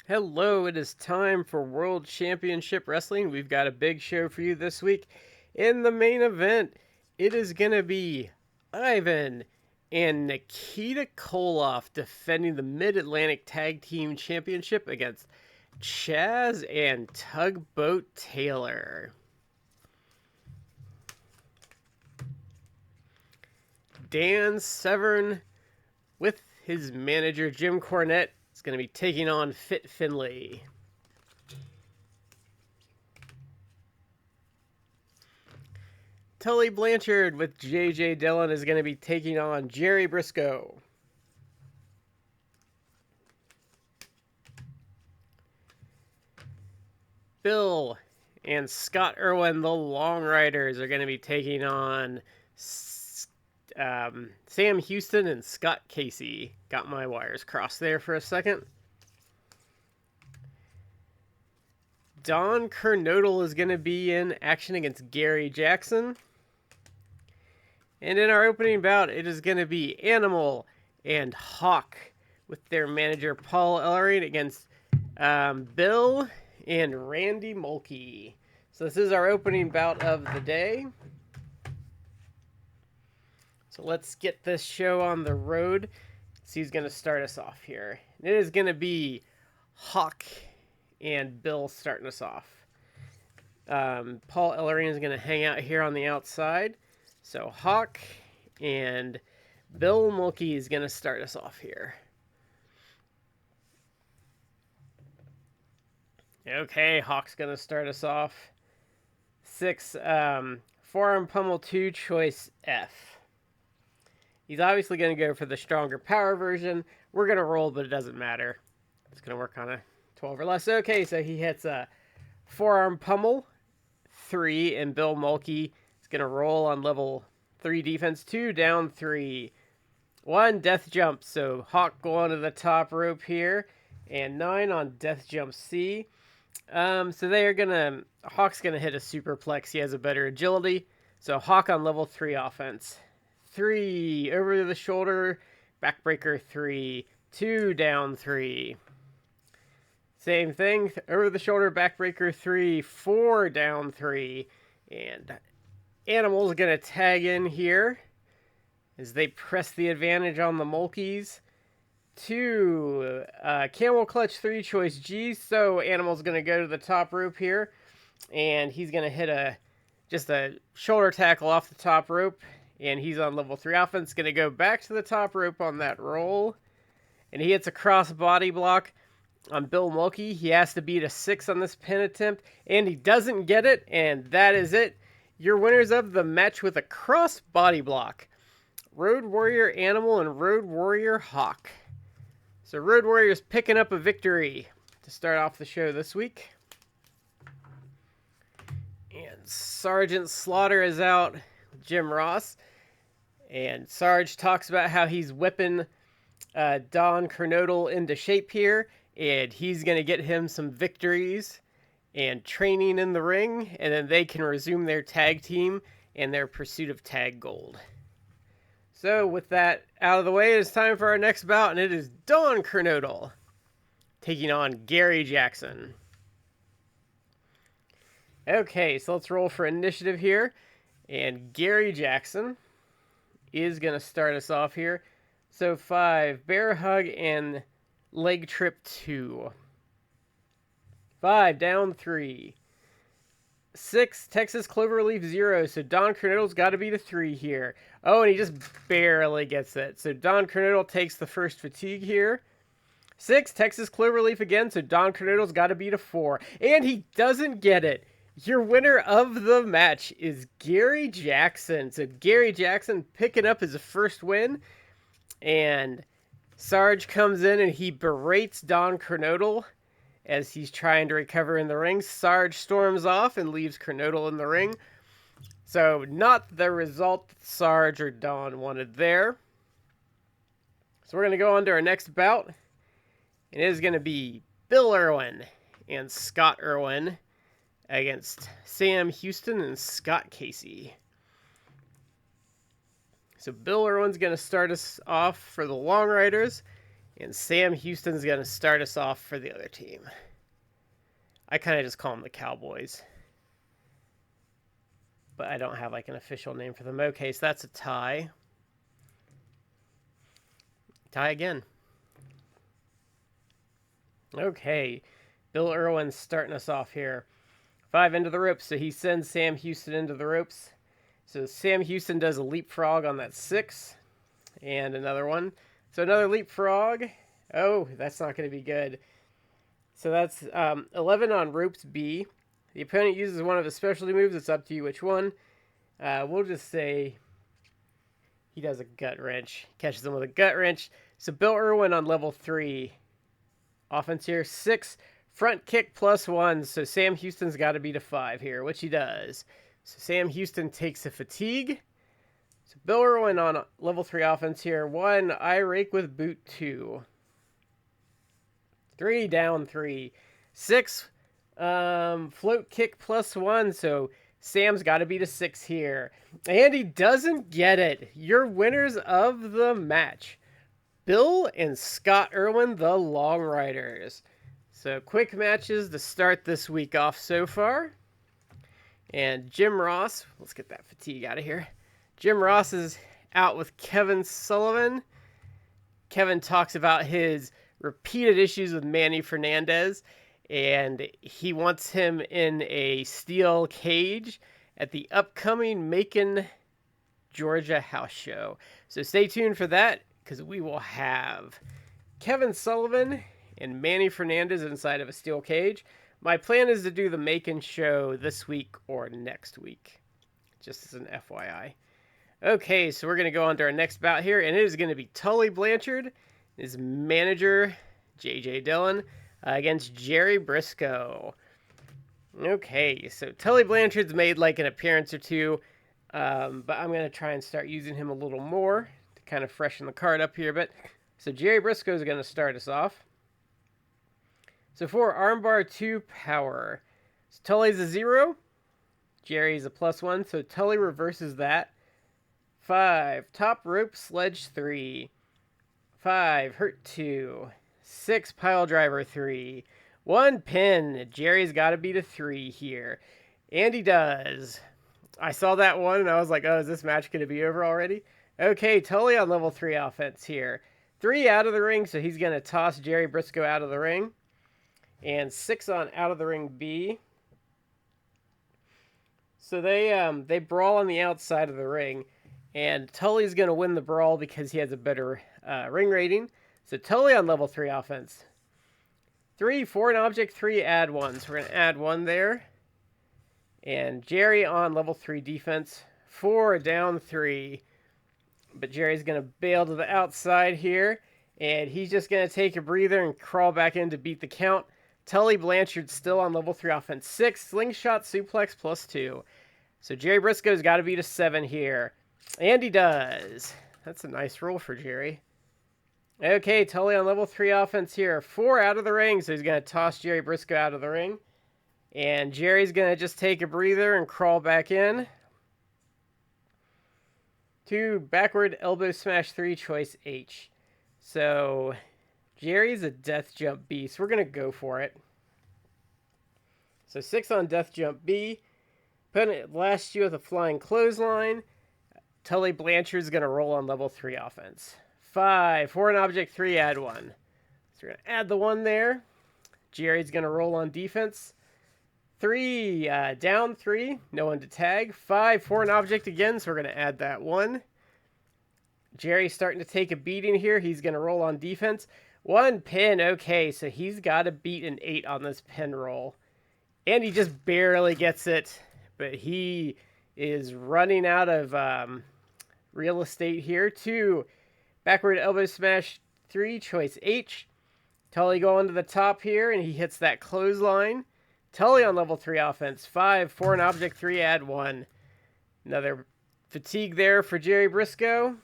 Hello, it is time for World Championship Wrestling. We've got a big show for you this week. In the main event, it is going to be Ivan and Nikita Koloff defending the Mid-Atlantic Tag Team Championship against Chaz and Tugboat Taylor. Dan Severn with his manager Jim Cornette is going to be taking on Fit Finlay. Tully Blanchard with J.J. Dillon is going to be taking on Jerry Brisco. Bill and Scott Irwin, the Long Riders, are going to be taking on Sam Houston and Scott Casey. Got my wires crossed there for a second. Don Kernodle is going to be in action against Gary Jackson. And in our opening bout, it is going to be Animal and Hawk with their manager Paul Ellering against Bill and Randy Mulkey. So this is our opening bout of the day. So let's get this show on the road. See who's going to start us off here. And it is going to be Hawk and Bill starting us off. Paul Ellering is going to hang out here on the outside. So Hawk and Bill Mulkey is going to start us off here. Okay, Hawk's going to start us off. 6, forearm pummel 2, choice F. He's obviously going to go for the stronger power version. We're going to roll, but it doesn't matter. It's going to work on a 12 or less. Okay, so he hits a forearm pummel 3, and Bill Mulkey is going to roll on level 3 defense 2, down 3. 1, death jump. So Hawk going to the top rope here, and 9 on death jump C. So they are going to, Hawk's going to hit a superplex. He has a better agility. So Hawk on level 3 offense. 3, over the shoulder, backbreaker 3, 2, down 3. Same thing, over the shoulder, backbreaker 3, 4, down 3. And Animal's going to tag in here as they press the advantage on the Mulkeys. 2, camel clutch 3, choice G. So Animal's going to go to the top rope here, and he's going to hit just a shoulder tackle off the top rope. And he's on level 3 offense. Going to go back to the top rope on that roll. And he hits a cross body block on Bill Mulkey. He has to beat a 6 on this pin attempt. And he doesn't get it. And that is it. Your winners of the match with a cross body block. Road Warrior Animal and Road Warrior Hawk. So Road Warrior's picking up a victory to start off the show this week. And Sergeant Slaughter is out. Jim Ross. And Sarge talks about how he's whipping Don Kernodle into shape here, and he's going to get him some victories and training in the ring, and then they can resume their tag team and their pursuit of tag gold. So with that out of the way, it's time for our next bout, and it is Don Kernodle taking on Gary Jackson. Okay, so let's roll for initiative here. And Gary Jackson is going to start us off here. So 5, bear hug and leg trip 2. 5, down 3. 6, Texas cloverleaf 0. So Don Kernodle's got to be the 3 here. Oh, and he just barely gets it. So Don Kernodle takes the first fatigue here. 6, Texas cloverleaf again. So Don Kernodle's got to beat a 4. And he doesn't get it. Your winner of the match is Gary Jackson. So Gary Jackson picking up his first win. And Sarge comes in and he berates Don Kernodle as he's trying to recover in the ring. Sarge storms off and leaves Kernodle in the ring. So not the result that Sarge or Don wanted there. So we're going to go on to our next bout. And it is going to be Bill Irwin and Scott Irwin against Sam Houston and Scott Casey. So Bill Irwin's going to start us off for the Long Riders. And Sam Houston's going to start us off for the other team. I kind of just call them the Cowboys. But I don't have like an official name for them. Okay, so that's a tie. Tie again. Okay, Bill Irwin's starting us off here. 5 into the ropes, so he sends Sam Houston into the ropes. So Sam Houston does a leapfrog on that 6. And another one. So another leapfrog. Oh, that's not going to be good. So that's 11 on ropes B. The opponent uses one of his specialty moves. It's up to you which one. We'll just say he does a gut wrench. Catches him with a gut wrench. So Bill Irwin on level 3. Offense here, 6. Front kick +1. So Sam Houston's got to beat a 5 here, which he does. So Sam Houston takes a fatigue. So Bill Irwin on level 3 offense here. 1, eye rake with boot 2. 3, down 3. 6, float kick +1. So Sam's got to beat a 6 here. And he doesn't get it. Your winners of the match, Bill and Scott Irwin, the Long Riders. So quick matches to start this week off so far. And Jim Ross, let's get that fatigue out of here. Jim Ross is out with Kevin Sullivan. Kevin talks about his repeated issues with Manny Fernandez, and he wants him in a steel cage at the upcoming Macon, Georgia house show. So stay tuned for that, because we will have Kevin Sullivan and Manny Fernandez inside of a steel cage. My plan is to do the Macon show this week or next week, just as an FYI. Okay, so we're going to go on to our next bout here, and it is going to be Tully Blanchard, his manager, J.J. Dillon, against Jerry Brisco. Okay, so Tully Blanchard's made like an appearance or two, but I'm going to try and start using him a little more to kind of freshen the card up here a bit. So Jerry Brisco is going to start us off. So for armbar 2 power, so Tully's a 0, Jerry's a +1, so Tully reverses that. 5, top rope sledge 3. 5, hurt 2. 6, pile driver 3. 1 pin. Jerry's got to beat a 3 here. And he does. I saw that one and I was like, oh, is this match going to be over already? Okay, Tully on level 3 offense here. 3 out of the ring, so he's going to toss Jerry Brisco out of the ring. And 6 on out of the ring B. So they brawl on the outside of the ring. And Tully's going to win the brawl because he has a better ring rating. So Tully on level 3 offense. 3, for an object, 3, add 1. So we're going to add 1 there. And Jerry on level 3 defense. 4, down 3. But Jerry's going to bail to the outside here. And he's just going to take a breather and crawl back in to beat the count. Tully Blanchard still on level 3 offense. 6, slingshot suplex +2. So Jerry Brisco's got to beat a 7 here. And he does. That's a nice roll for Jerry. Okay, Tully on level 3 offense here. 4 out of the ring, so he's going to toss Jerry Brisco out of the ring. And Jerry's going to just take a breather and crawl back in. 2, backward elbow smash 3, choice H. So Jerry's a death jump B, so we're going to go for it. So 6 on death jump B. Opponent blasts you with a flying clothesline. Tully Blanchard's going to roll on level 3 offense. 5, for an object, 3, add 1. So we're going to add the 1 there. Jerry's going to roll on defense. 3, down 3, no one to tag. 5, for an object again, so we're going to add that 1. Jerry's starting to take a beating here. He's going to roll on defense. 1 pin, okay, so he's got to beat an 8 on this pin roll. And he just barely gets it, but he is running out of real estate here. 2, backward elbow smash 3, choice H. Tully going to the top here, and he hits that clothesline. Tully on level 3 offense. 5, for an object, 3, add 1. Another fatigue there for Jerry Brisco.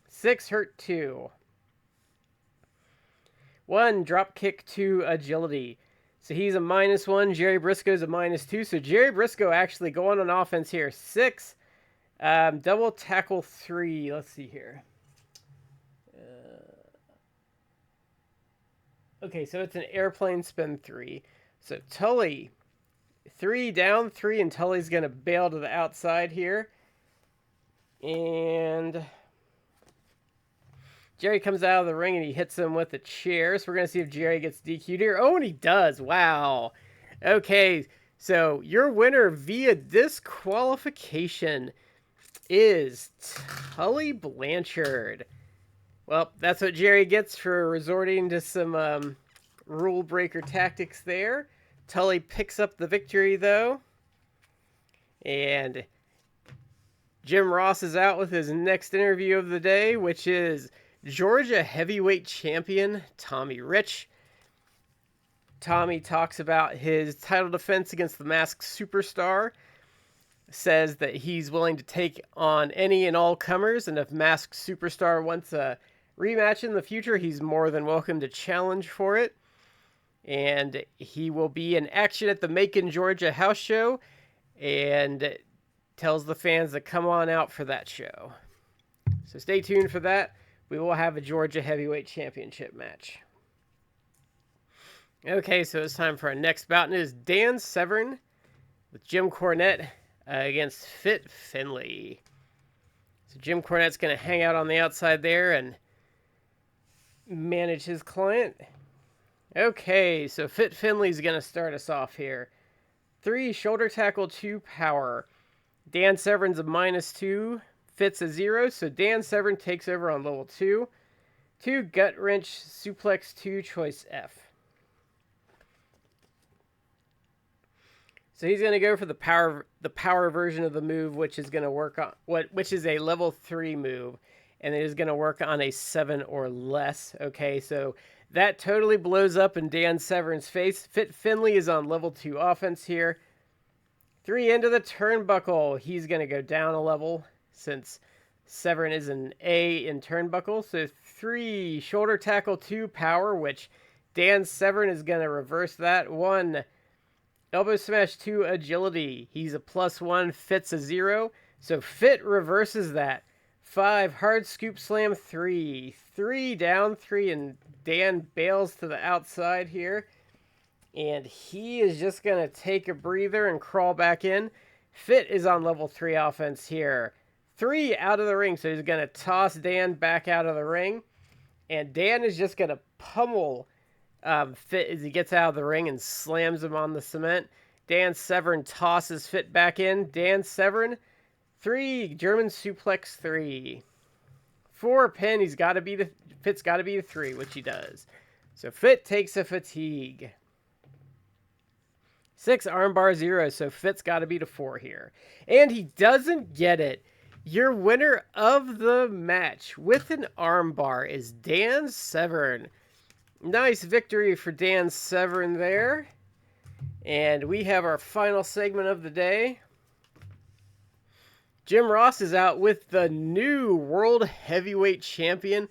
6, hurt 2. 1, drop kick 2, agility. So he's a -1. Jerry Brisco's a -2. So Jerry Brisco actually going on offense here. 6, double tackle 3. Let's see here. Okay, so it's an airplane spin 3. So Tully, 3 down, 3, and Tully's going to bail to the outside here. And Jerry comes out of the ring and he hits him with a chair. So we're going to see if Jerry gets DQ'd here. Oh, and he does. Wow. Okay, so your winner via disqualification is Tully Blanchard. Well, that's what Jerry gets for resorting to some rule breaker tactics there. Tully picks up the victory, though. And Jim Ross is out with his next interview of the day, which is Georgia heavyweight champion Tommy Rich. Tommy talks about his title defense against the Masked Superstar. Says that he's willing to take on any and all comers, and if Masked Superstar wants a rematch in the future, he's more than welcome to challenge for it. And he will be in action at the Macon, Georgia house show, and tells the fans to come on out for that show. So stay tuned for that. We will have a Georgia Heavyweight Championship match. Okay, so it's time for our next bout, and it is Dan Severn with Jim Cornette against Fit Finlay. So Jim Cornette's going to hang out on the outside there and manage his client. Okay, so Fit Finlay's going to start us off here. 3 shoulder tackle, 2 power. Dan Severn's a -2, Fit's a 0, so Dan Severn takes over on level 2. 2 gut wrench, suplex 2, choice F. So he's going to go for the power version of the move, which is going to work on which is a level 3 move, and it is going to work on a 7 or less. Okay, so that totally blows up in Dan Severn's face. Fit Finlay is on level 2 offense here. 3 into the turnbuckle. He's going to go down a level since Severn is an A in turnbuckle. So 3 shoulder tackle, 2 power, which Dan Severn is going to reverse that. 1 elbow smash, 2 agility. He's a +1, Fit's a 0. So Fit reverses that. 5 hard scoop slam, 3 down, 3, and Dan bails to the outside here. And he is just going to take a breather and crawl back in. Fit is on level 3 offense here. 3 out of the ring, so he's going to toss Dan back out of the ring. And Dan is just going to pummel Fit as he gets out of the ring and slams him on the cement. Dan Severn tosses Fit back in. Dan Severn, 3 German suplex 3. 4 pin. Fit's got to be the 3, which he does. So Fit takes a fatigue. 6 armbar 0, so Fit's got to be the 4 here. And he doesn't get it. Your winner of the match with an armbar is Dan Severn. Nice victory for Dan Severn there. And we have our final segment of the day. Jim Ross is out with the new World Heavyweight Champion,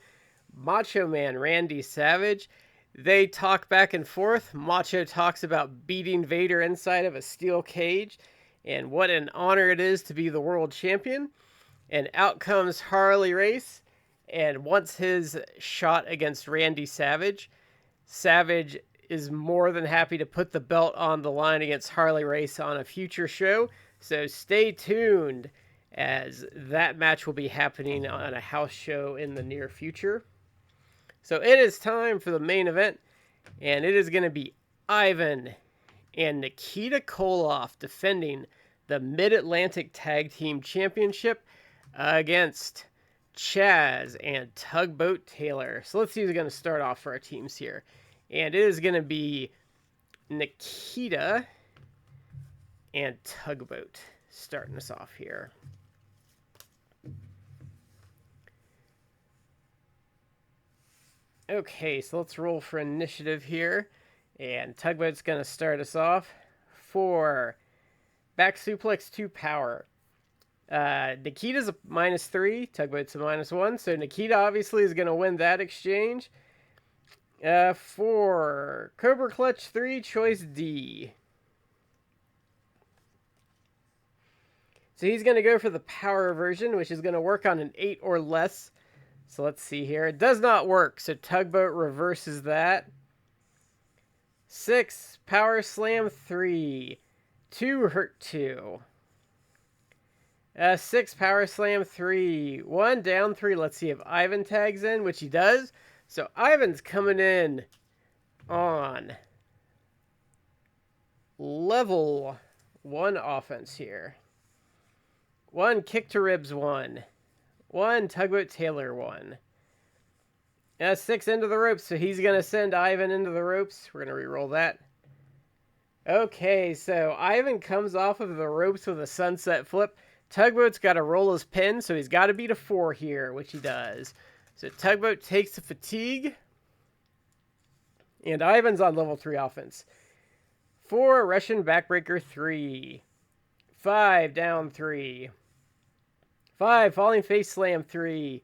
Macho Man Randy Savage. They talk back and forth. Macho talks about beating Vader inside of a steel cage and what an honor it is to be the world champion. And out comes Harley Race and wants his shot against Randy Savage. Savage is more than happy to put the belt on the line against Harley Race on a future show. So stay tuned as that match will be happening on a house show in the near future. So it is time for the main event, and it is going to be Ivan and Nikita Koloff defending the Mid-Atlantic Tag Team Championship against Chaz and Tugboat Taylor. So let's see who's going to start off for our teams here. And it is going to be Nikita and Tugboat starting us off here. Okay, so let's roll for initiative here. And Tugboat's going to start us off for back suplex 2 power. Nikita's a -3, Tugboat's a -1, so Nikita obviously is going to win that exchange. For Cobra Clutch 3, choice D. So he's going to go for the power version, which is going to work on an 8 or less. So let's see here. It does not work, so Tugboat reverses that. 6, Power Slam 3, 2 hurt 2. 6, Power Slam 3, 1 down 3. Let's see if Ivan tags in, which he does. So Ivan's coming in on level 1 offense here. 1 Kick to Ribs 1. 1 Tugboat Taylor 1. 6 into the ropes, so he's going to send Ivan into the ropes. We're going to re-roll that. Okay, so Ivan comes off of the ropes with a sunset flip. Tugboat's got to roll his pin, so he's got to beat a 4 here, which he does. So Tugboat takes the fatigue. And Ivan's on level 3 offense. 4 Russian Backbreaker 3. 5 down 3. 5 Falling Face Slam 3.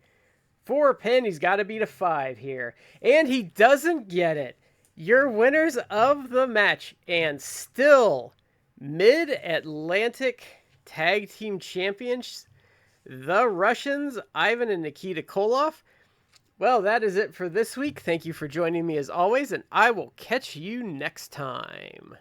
4 pin, he's got to beat a 5 here. And he doesn't get it. Your winners of the match and still Mid-Atlantic Tag Team Champions, the Russians, Ivan and Nikita Koloff. Well, that is it for this week. Thank you for joining me as always, and I will catch you next time.